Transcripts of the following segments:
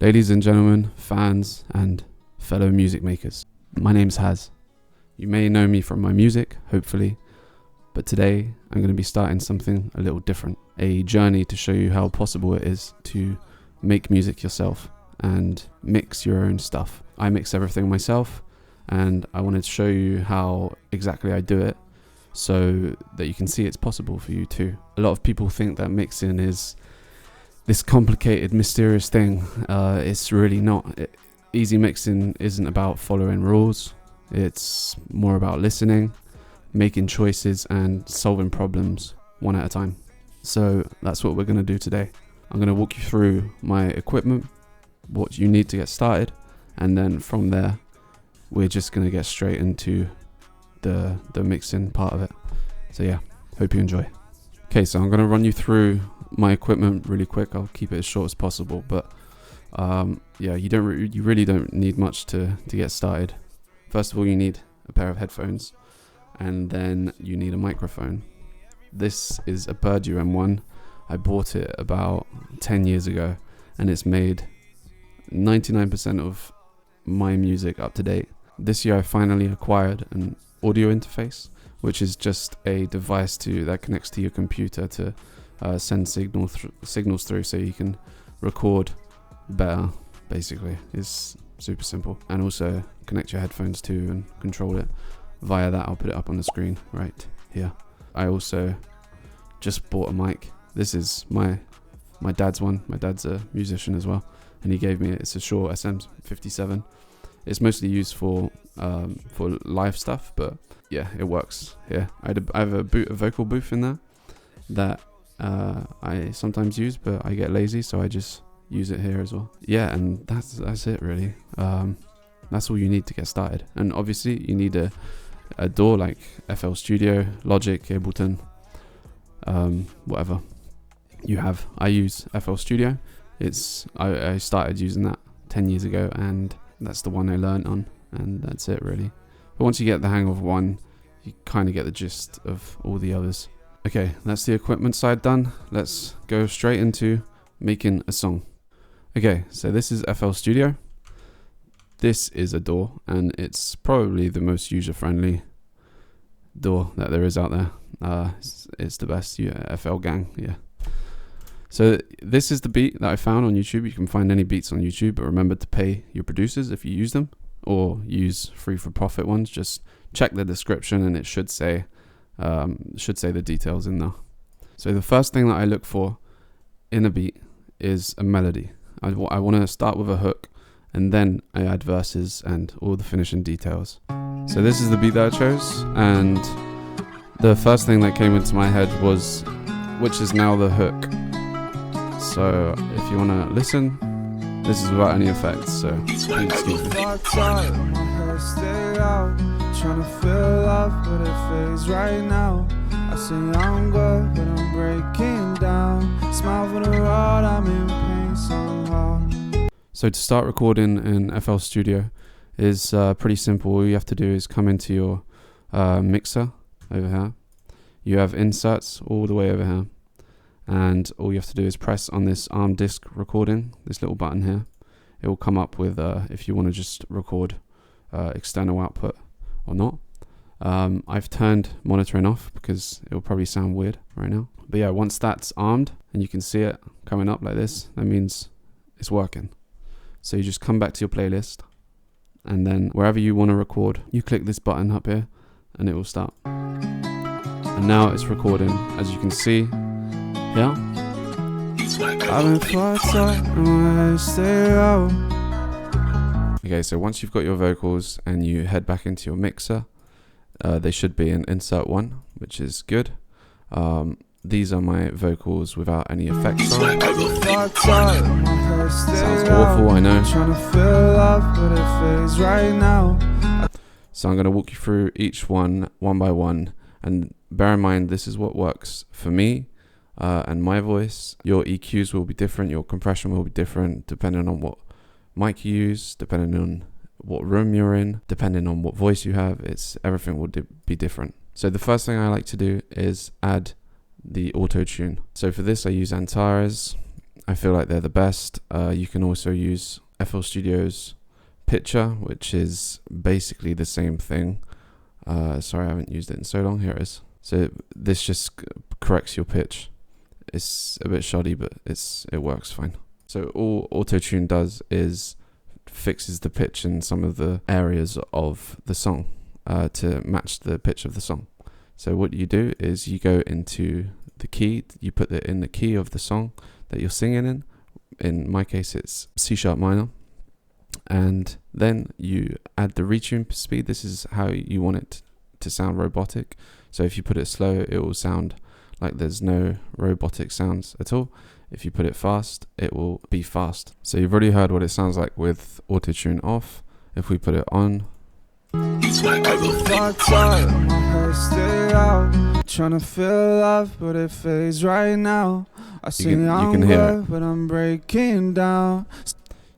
Ladies and gentlemen, fans and fellow music makers, my name's Haz. You may know me from my music, hopefully, but today I'm going to be starting something a little different. A journey to show you how possible it is to make music yourself and mix your own stuff. I mix everything myself, and I wanted to show you how exactly I do it so that you can see it's possible for you too. A lot of people think that mixing is this complicated, mysterious thing. It's really not. Easy mixing isn't about following rules. It's more about listening, making choices and solving problems one at a time. So that's what we're going to do today. I'm going to walk you through my equipment, what you need to get started, and then from there we're just going to get straight into the mixing part of it. So yeah, hope you enjoy. Okay, so I'm going to run you through my equipment really quick. I'll keep it as short as possible, but yeah, you really don't need much to get started. First of all, you need a pair of headphones, and then you need a microphone. This is a Purdue M1. I bought it about 10 years ago, and it's made 99% of my music up to date. This year I finally acquired an audio interface, which is just a device that connects to your computer to send signals through so you can record better. Basically, it's super simple. And also connect your headphones to and control it via that. I'll put it up on the screen right here. I also just bought a mic. This is my dad's one. My dad's a musician as well, and he gave me it. It's a Shure SM57. It's mostly used for live stuff, but yeah, it works here. I have a vocal booth in there that I sometimes use, but I get lazy, so I just use it here as well. Yeah, and that's it really. That's all you need to get started. And obviously you need a DAW like FL Studio, Logic, Ableton, whatever you have. I use FL Studio. I started using that 10 years ago, and that's the one I learned on, and that's it really. But once you get the hang of one, you kind of get the gist of all the others. Okay, that's the equipment side done. Let's go straight into making a song. Okay, so this is FL Studio. This is a DAW, and it's probably the most user-friendly DAW that there is out there. It's the best. Yeah, FL Gang, yeah. So this is the beat that I found on YouTube. You can find any beats on YouTube, but remember to pay your producers if you use them, or use free for profit ones. Just check the description, and it should say the details in there. So the first thing that I look for in a beat is a melody. I want to start with a hook, and then I add verses and all the finishing details. So this is the beat that I chose, and the first thing that came into my head was, which is now the hook. So if you want to listen, this is without any effects, so please excuse me. Trying to feel love, but it fades right now. I say I'm good, but I'm breaking down. Smile for the road, I'm in pain somehow. So to start recording in FL Studio is pretty simple. All you have to do is come into your mixer over here. You have inserts all the way over here, and all you have to do is press on this arm disc recording, this little button here. It will come up with if you want to just record external output or not. I've turned monitoring off because it will probably sound weird right now. But yeah, once that's armed and you can see it coming up like this, that means it's working. So you just come back to your playlist, and then wherever you want to record, you click this button up here and it will start. And now it's recording, as you can see. Yeah. Okay, so once you've got your vocals and you head back into your mixer, they should be in insert 1, which is good. These are my vocals without any effects on. Sounds awful, I know. So I'm going to walk you through each one by one, and bear in mind this is what works for me and my voice. Your EQs will be different, your compression will be different depending on what mic you use, depending on what room you're in, depending on what voice you have. Everything will be different. So the first thing I like to do is add the auto tune. So for this I use Antares. I feel like they're the best. You can also use FL Studio's Pitcher, which is basically the same thing. Sorry, I haven't used it in so long. Here it is. So this just corrects your pitch. It's a bit shoddy, but it works fine. So all auto-tune does is fixes the pitch in some of the areas of the song to match the pitch of the song. So what you do is you go into the key, you put it in the key of the song that you're singing in. In my case, it's C# minor. And then you add the retune speed. This is how you want it to sound robotic. So if you put it slow, it will sound like there's no robotic sounds at all. If you put it fast, it will be fast. So you've already heard what it sounds like with auto-tune off. If we put it on, trying to feel love, but it fades right now. I sing can hear it. But I'm breaking down.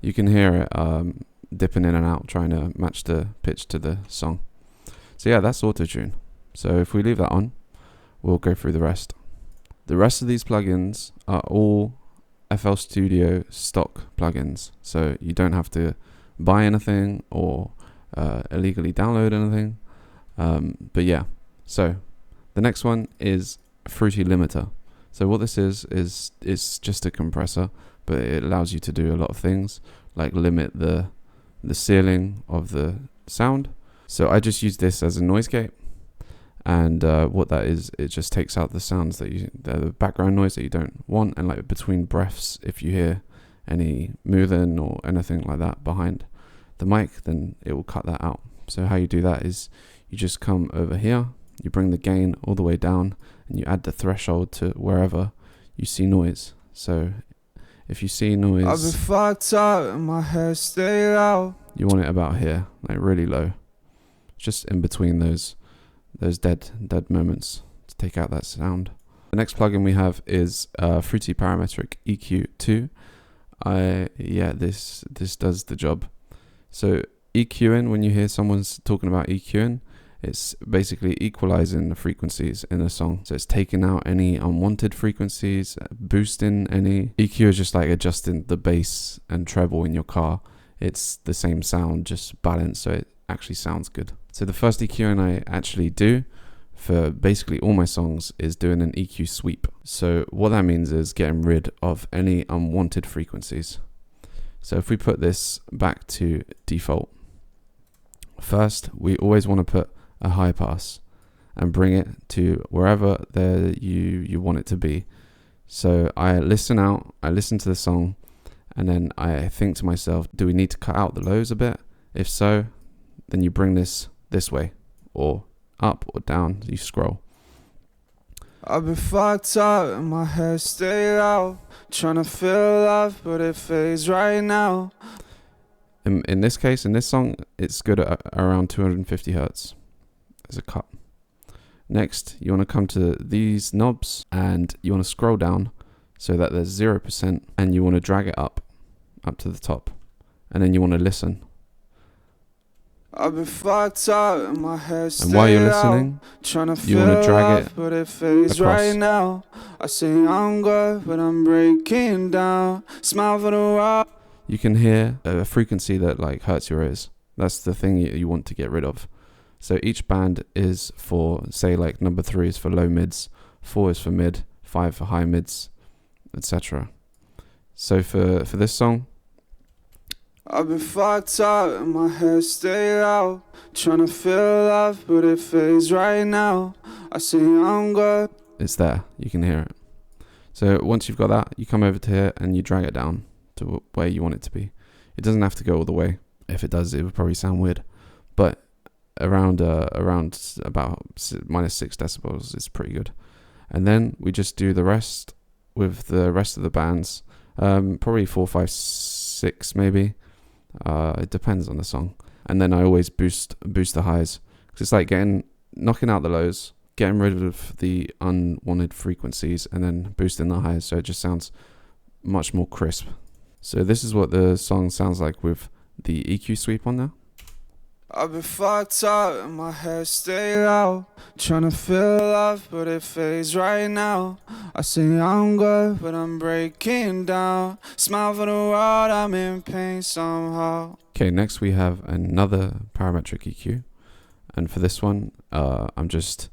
You can hear it dipping in and out, trying to match the pitch to the song. So yeah, that's auto-tune. So if we leave that on, we'll go through the rest. The rest of these plugins are all FL Studio stock plugins. So you don't have to buy anything or illegally download anything. But yeah, so the next one is Fruity Limiter. So what this is it's just a compressor, but it allows you to do a lot of things, like limit the ceiling of the sound. So I just use this as a noise gate, and what that is, it just takes out the sounds the background noise that you don't want, and like between breaths, if you hear any moving or anything like that behind the mic, then it will cut that out. So how you do that is you just come over here, you bring the gain all the way down, and you add the threshold to wherever you see noise. So if you see noise, I've been fucked up and my head stayed out. You want it about here, like really low, just in between those dead moments to take out that sound. The next plugin we have is Fruity Parametric EQ2. This does the job. So EQing, when you hear someone's talking about EQing, it's basically equalizing the frequencies in a song. So it's taking out any unwanted frequencies, boosting any. EQ is just like adjusting the bass and treble in your car. It's the same sound, just balanced, so it actually sounds good. So the first EQing I actually do for basically all my songs is doing an EQ sweep. So what that means is getting rid of any unwanted frequencies. So if we put this back to default, first we always want to put a high pass and bring it to wherever you want it to be. So I listen to the song, and then I think to myself, do we need to cut out the lows a bit? If so, then you bring this way, or up or down, you scroll. I've been fucked up and my head stayed out, trying to feel love, but it fades right now. In this case, in this song, it's good at around 250 hertz as a cut. Next, you want to come to these knobs and you want to scroll down so that there's 0%, and you want to drag it up to the top, and then you want to listen. I've been fucked up and my head stayed out. And while you're listening, you want to drag it but it fades across. Right now. I say I'm good, but I'm breaking down. Smile for the world. You can hear a frequency that like hurts your ears. That's the thing you want to get rid of. So each band is for, say, like number 3 is for low mids, 4 is for mid, 5 for high mids, etc. So for this song, I've been fucked up and my head stayed out, trying to feel love, but it fades right now. I say I'm good. It's there, you can hear it. So once you've got that, you come over to here and you drag it down to where you want it to be. It doesn't have to go all the way. If it does, it would probably sound weird. But around about minus 6 decibels is pretty good. And then we just do the rest with the rest of the bands. Probably 4, 5, 6 maybe. It depends on the song. And then I always boost the highs, because it's like knocking out the lows, getting rid of the unwanted frequencies, and then boosting the highs, so it just sounds much more crisp. So this is what the song sounds like with the EQ sweep on there. I've been fucked up and my head stayed out, trying to feel love but it fades right now. I say I'm good but I'm breaking down, smile for the world, I'm in pain somehow. Okay, next we have another parametric EQ, and for this one I'm just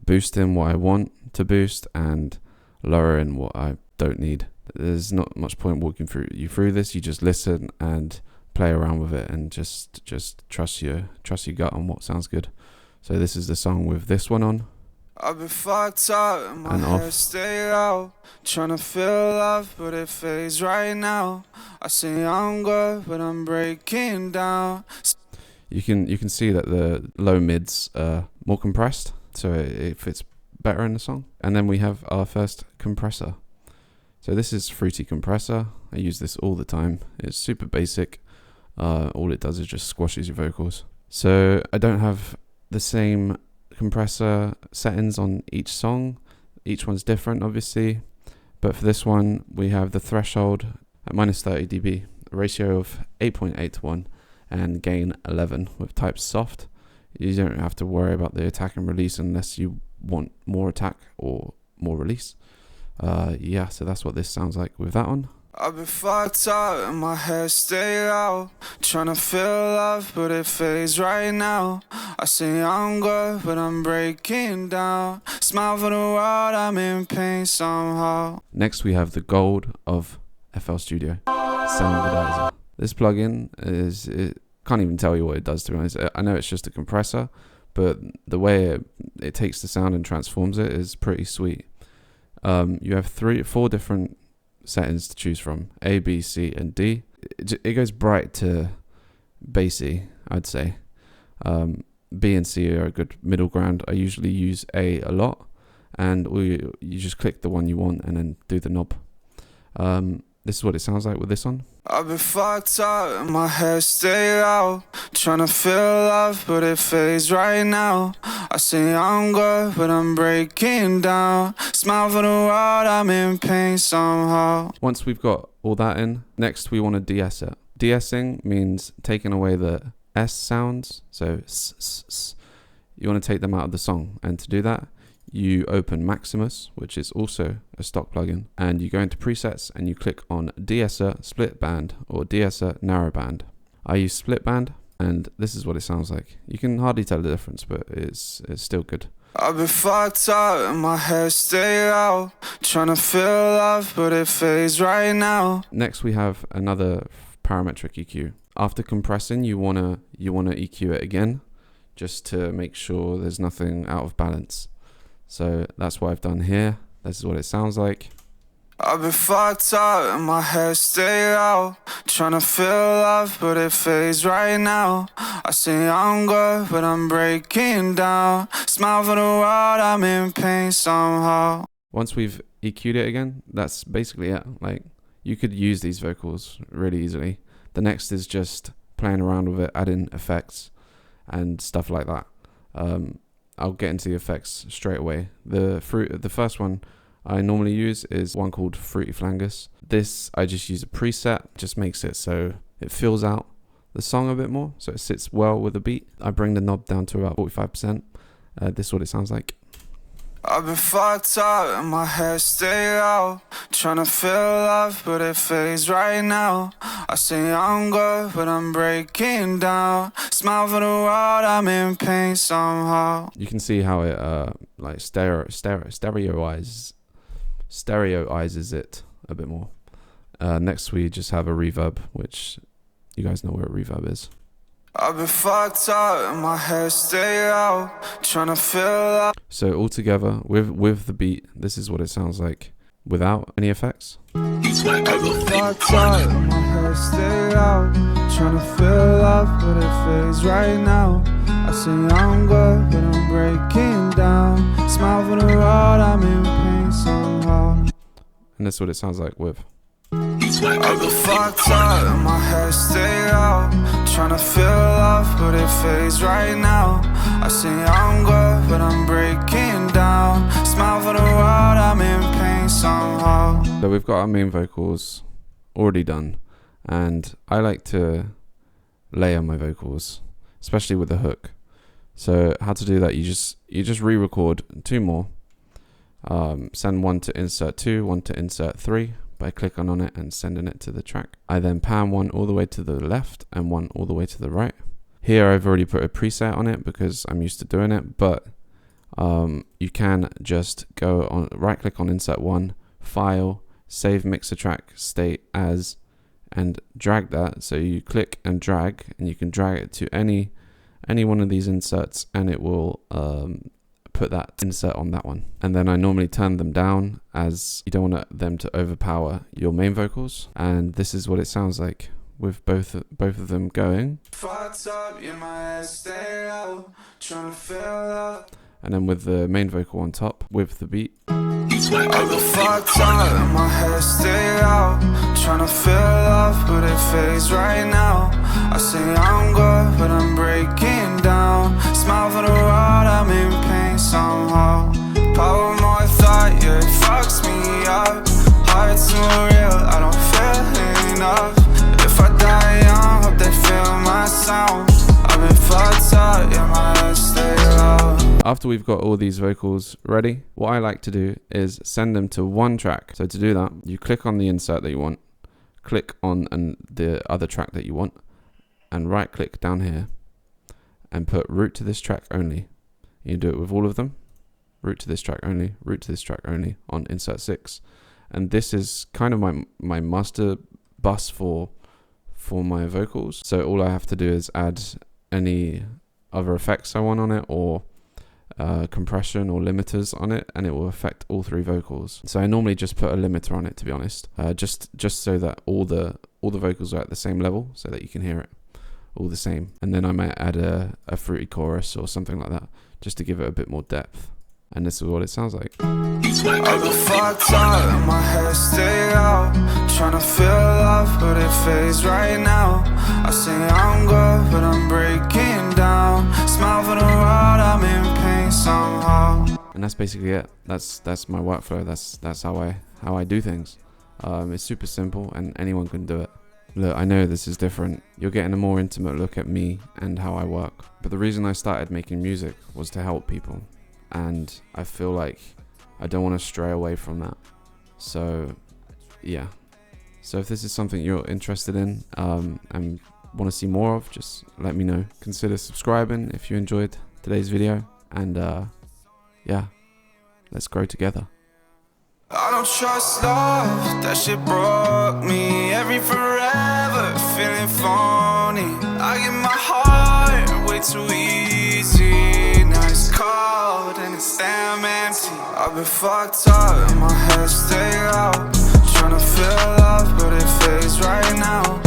boosting what I want to boost and lowering what I don't need. There's not much point walking through this. You just listen and play around with it and just trust your gut on what sounds good. So this is the song with this one on. I've been fucked up and my And head off. stayed out, trying to feel love but it fades right now. I say I'm good but I'm breaking down. You can see that the low mids are more compressed, so it fits better in the song. And then we have our first compressor. So this is Fruity Compressor. I use this all the time. It's super basic. All it does is just squashes your vocals. So I don't have the same compressor settings on each song. Each one's different, obviously. But for this one, we have the threshold at minus 30 dB, a ratio of 8.8 to 1, and gain 11 with type soft. You don't have to worry about the attack and release unless you want more attack or more release. Yeah, so that's what this sounds like with that one. I've been fucked up and my head stayed out, trying to feel love but it fades right now. I say I'm good but I'm breaking down, smile for the world, I'm in pain somehow. Next we have the gold of FL Studio, Sound Visualizer. This plugin can't even tell you what it does, to be honest. I know it's just a compressor, but the way it takes the sound and transforms it is pretty sweet. You have 4 different settings to choose from: A, B, C, and D. It goes bright to bassy, I'd say. B and C are a good middle ground. I usually use A a lot, and you just click the one you want and then do the knob. This is what it sounds like with this on. I've been fucked up and my head stayed out, trying to feel love but it fades right now. I say I'm good but I'm breaking down, smile for the world, I'm in pain somehow. Once we've got all that in, next we want to de-ess it. De-essing means taking away the S sounds, so s. You want to take them out of the song, and to do that you open Maximus, which is also a stock plugin, and you go into presets and you click on de-esser split band or de-esser narrow band. I use split band, and this is what it sounds like. You can hardly tell the difference, but it's still good. I've been fucked up and my head stayed out, trying to feel love but it fades right now. Next we have another parametric EQ. After compressing, you wanna EQ it again, just to make sure there's nothing out of balance. So that's what I've done here. This is what it sounds like. I've been fucked up and my head stayed out, trying to feel love but it fades right now. I say I'm good but I'm breaking down, smile for the world, I'm in pain somehow. Once we've EQ'd it again, that's basically it. Like, you could use these vocals really easily. The next is just playing around with it, adding effects and stuff like that. I'll get into the effects straight away. The first one I normally use is one called Fruity Flangus. This, I just use a preset, just makes it so it fills out the song a bit more, so it sits well with the beat. I bring the knob down to about 45%. This is what it sounds like. I've been fucked up and my head stayed out, trying to feel love but it fades right now. I say I'm good but I'm breaking down, smile for the world, I'm in pain somehow. You can see how it like stereoizes it a bit more. Next we just have a reverb, which you guys know what a reverb is. I've been fucked up and my head stayed out, trying to feel love. So all together with the beat, this is what it sounds like without any effects. Fucked up and my head stayed out, trying to feel love but it fades right now. I say I'm good but I'm breaking down, smile for the world, I'm in pain somehow. And that's what it sounds like with. I've been fucked up and my head stayed out, trying to feel love but it fades right now. I say I'm good but I'm breaking down, smile for the world, I'm in pain somehow. So we've got our main vocals already done, and I like to layer my vocals. especially with the hook. So how to do that, you just re-record 2 more. Send one to insert 2, one to insert 3 by clicking on it and sending it to the track. I then pan one all the way to the left and one all the way to the right. Here I've already put a preset on it because I'm used to doing it, but you can just go on, right click on insert 1, file, save mixer track state as, and drag that. So you click and drag, and you can drag it to any one of these inserts, and it will put that insert on that one. And then I normally turn them down, as you don't want them to overpower your main vocals. And this is what it sounds like with both of them going. And then with the main vocal on top with the beat. I go fucked up, my head stay out, tryna feel love, but it fades right now. I say I'm good, but I'm breaking down. Smile for the world, I'm in pain somehow. Power more thought, yeah, it fucks me up. Heart too real, I don't feel enough. If I die young, hope they feel my sound. I've been fucked up, yeah, my head stay out. After we've got all these vocals ready, what I like to do is send them to one track. So to do that, you click on the insert that you want, click on the other track that you want, and right click down here and put route to this track only. You do it with all of them. Route to this track only, route to this track only on insert 6. And this is kind of my master bus for my vocals. So all I have to do is add any other effects I want on it, or compression or limiters on it, and it will affect all 3 vocals. So I normally just put a limiter on it, to be honest, just so that all the vocals are at the same level, so that you can hear it all the same. And then I might add a fruity chorus or something like that, just to give it a bit more depth. And this is what it sounds like. I go fucked up, my head stay out, tryna feel love, but it fades right now. I say I'm good, but I'm breaking down. Smile for the world, I'm in pain somehow. And that's basically it. That's my workflow. That's how I do things. It's super simple, and anyone can do it. Look, I know this is different. You're getting a more intimate look at me and how I work. But the reason I started making music was to help people. And I feel like I don't want to stray away from that. So yeah, so if this is something you're interested in and want to see more of, just let me know. Consider subscribing if you enjoyed today's video, and yeah, let's grow together. I don't trust love, that shit broke me. Every forever feeling phony. I give my heart way too easy. Now it's cold and it's damn empty. I've been fucked up and my head stay out, tryna feel love, but it fades right now.